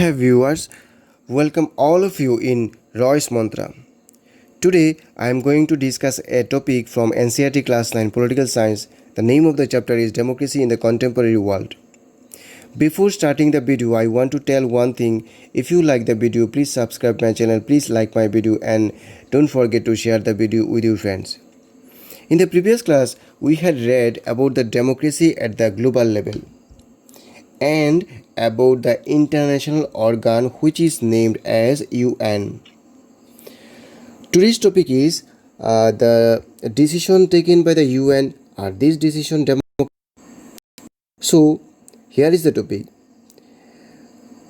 Hey viewers, welcome all of you in Roy's Mantra. Today I am going to discuss a topic from NCERT Class 9 Political Science. The name of the chapter is Democracy in the Contemporary World. Before starting the video, I want to tell one thing. If you like the video, please subscribe my channel, please like my video and don't forget to share the video with your friends. In the previous class, we had read about the democracy at the global level and about the international organ which is named as UN. Today's topic is the decision taken by the UN. Are these decisions democratic? So here is the topic.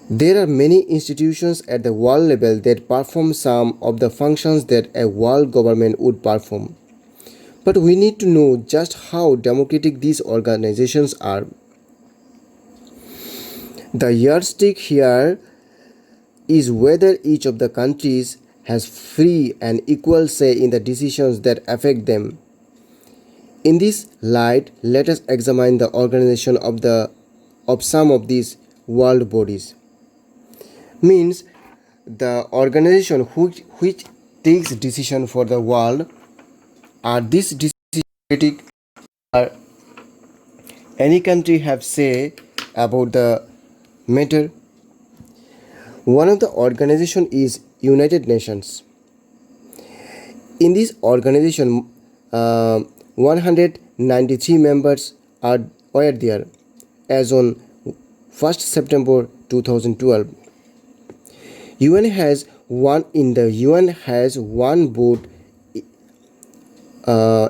There are many institutions at the world level that perform some of the functions that a world government would perform. But we need to know just how democratic these organizations are. The yardstick here is whether each of the countries has free and equal say in the decisions that affect them. In this light, let us examine the organization of some of these world bodies. Means the organization which takes decision for the world. Are these decisions or any country have say about the matter? One of the organization is United Nations. In this organization, 193 members were there as on 1st September 2012. UN has one vote.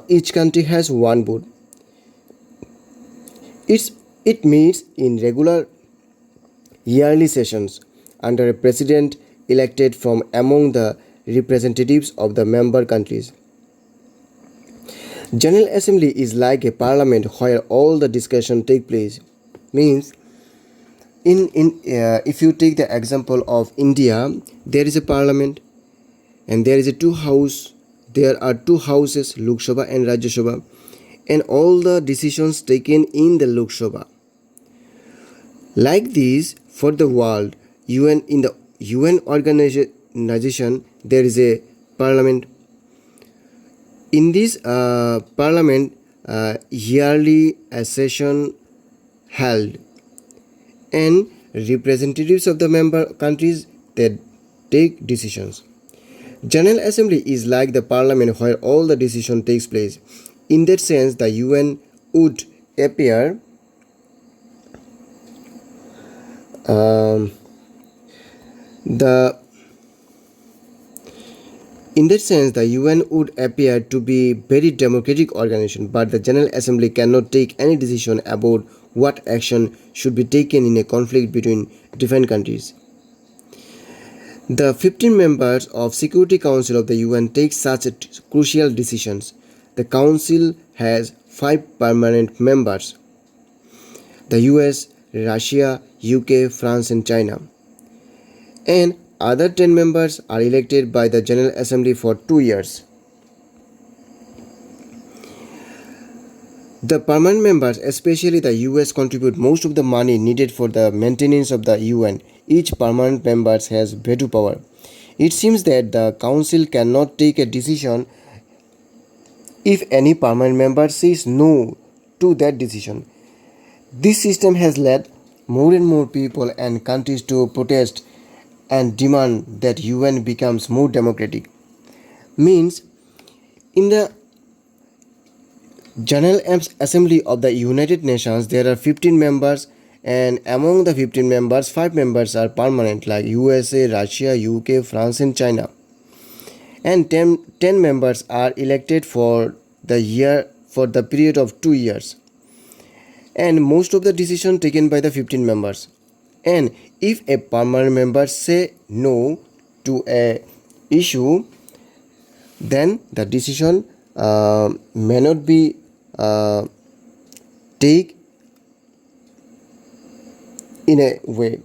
Each country has one vote. It meets in regular yearly sessions under a president elected from among the representatives of the member countries. General Assembly is like a parliament where all the discussion take place. Means if you take the example of India, there is a parliament and there are two houses, Lok Sabha and Rajya Sabha, and all the decisions taken in the Lok Sabha. Like this, for the world, in the UN organization, there is a parliament. In this parliament, yearly a session held, and representatives of the member countries that take decisions. General Assembly is like the parliament where all the decision takes place. In that sense, the UN would appear the UN would appear to be very democratic organization, but the General Assembly cannot take any decision about what action should be taken in a conflict between different countries. The 15 members of Security Council of the UN take such crucial decisions. The Council has 5 permanent members: the US, Russia, UK, France and China. And other 10 members are elected by the General Assembly for 2 years. The permanent members, especially the US, contribute most of the money needed for the maintenance of the UN. Each permanent member has veto power. It seems that the Council cannot take a decision if any permanent member says no to that decision. This system has led more and more people and countries to protest and demand that UN becomes more democratic. Means in the General Assembly of the United Nations, there are 15 members, and among the 15 members, 5 members are permanent, like USA, Russia, UK, France and China. And 10 members are elected for the period of 2 years. And most of the decision taken by the 15 members. And if a permanent member say no to a issue, then the decision may not be take in a way.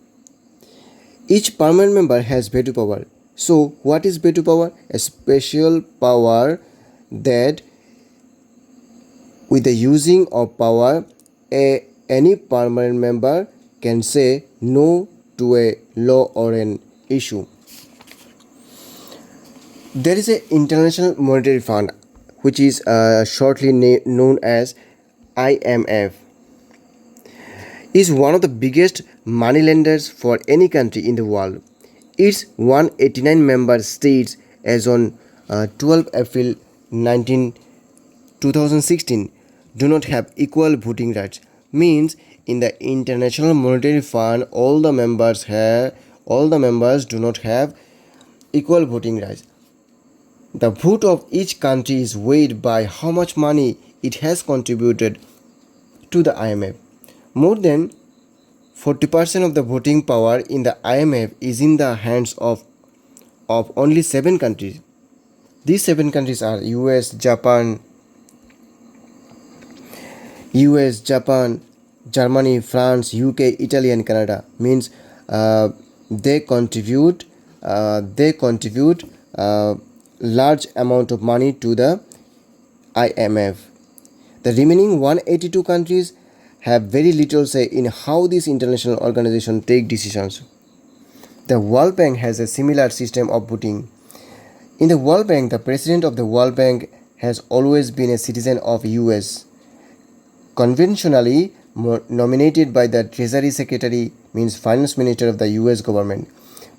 Each permanent member has veto power. So what is veto power? A special power that with the using of power, any permanent member can say no to a law or an issue. There is an International Monetary Fund, which is shortly known as IMF, is one of the biggest money lenders for any country in the world. Its 189 member states as on 12 April 2016 do not have equal voting rights. Means in the International Monetary Fund all the members do not have equal voting rights. The vote of each country is weighed by how much money it has contributed to the IMF. More than 40% of the voting power in the IMF is in the hands of only 7 countries. These 7 countries are US, Japan, Germany, France, UK, Italy, and Canada. Means they contribute large amount of money to the IMF. The remaining 182 countries have very little say in how this international organization take decisions. The World Bank has a similar system of voting. In the World Bank, the president of the World Bank has always been a citizen of US, conventionally nominated by the Treasury Secretary, means Finance Minister of the US government.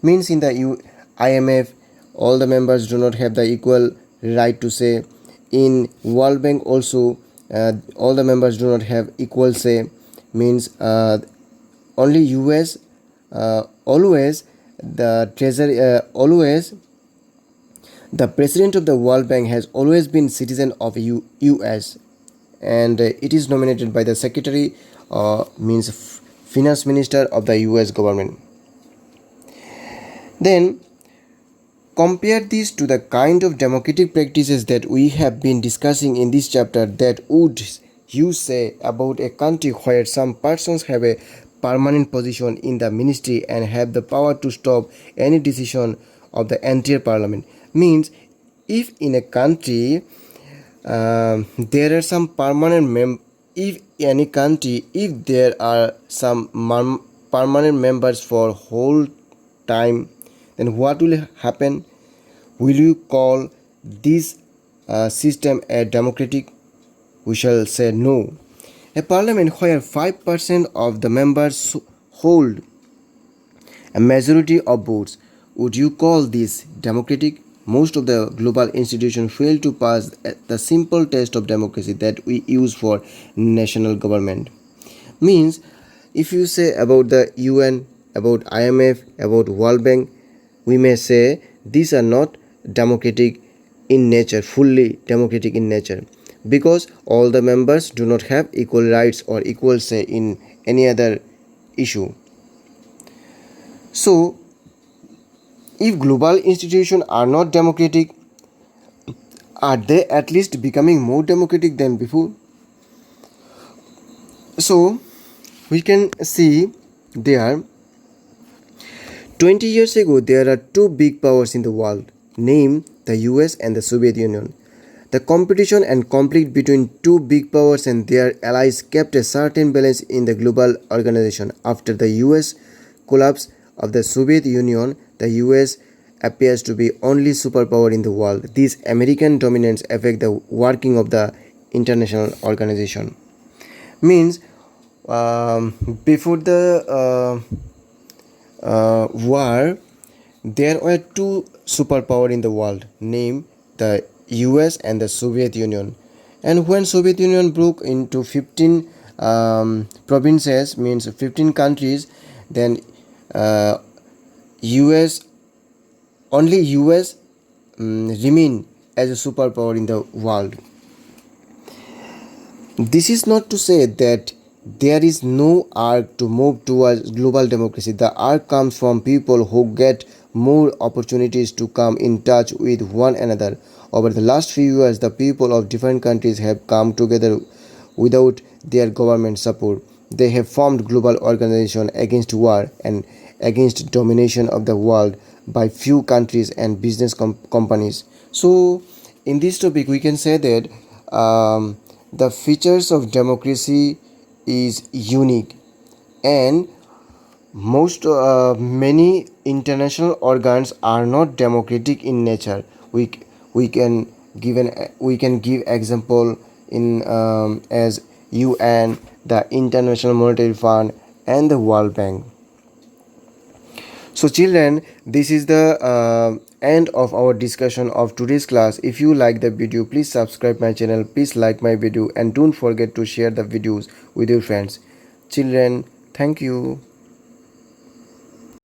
Means in the IMF, all the members do not have the equal right to say. In World Bank also, all the members do not have equal say. Means only US, always the Treasury, always the president of the World Bank has always been citizen of US, and it is nominated by the secretary, means finance minister of the US government. Then compare this to the kind of democratic practices that we have been discussing in this chapter. That would you say about a country where some persons have a permanent position in the ministry and have the power to stop any decision of the entire parliament? Means if in a country there are some if there are some permanent members for whole time, then what will happen? Will you call this system a democratic? We shall say no. A parliament where 5% of the members hold a majority of votes, would you call this democratic? Most of the global institutions fail to pass the simple test of democracy that we use for national government. Means if you say about the UN, about IMF, about World Bank, we may say these are not democratic in nature, fully democratic in nature, because all the members do not have equal rights or equal say in any other issue. So if global institutions are not democratic, are they at least becoming more democratic than before? So we can see there 20 years ago there are 2 big powers in the world, named the US and the Soviet Union. The competition and conflict between 2 big powers and their allies kept a certain balance in the global organization. After the US collapse of the Soviet Union, the US appears to be only superpower in the world. This American dominance affects the working of the international organization. Means before the war, there were 2 superpower in the world, named the US and the Soviet Union. And when Soviet Union broke into 15 provinces, means 15 countries, then US remain as a superpower in the world. This is not to say that there is no arc to move towards global democracy. The arc comes from people who get more opportunities to come in touch with one another. Over the last few years, the people of different countries have come together without their government support. They have formed global organizations against war and against domination of the world by few countries and business companies. So in this topic we can say that the features of democracy is unique, and Many international organs are not democratic in nature. We can we can give example in as UN, the International Monetary Fund, and the World Bank. So children, this is the end of our discussion of today's class. If you like the video, please subscribe my channel, please like my video, and don't forget to share the videos with your friends. Children, thank you.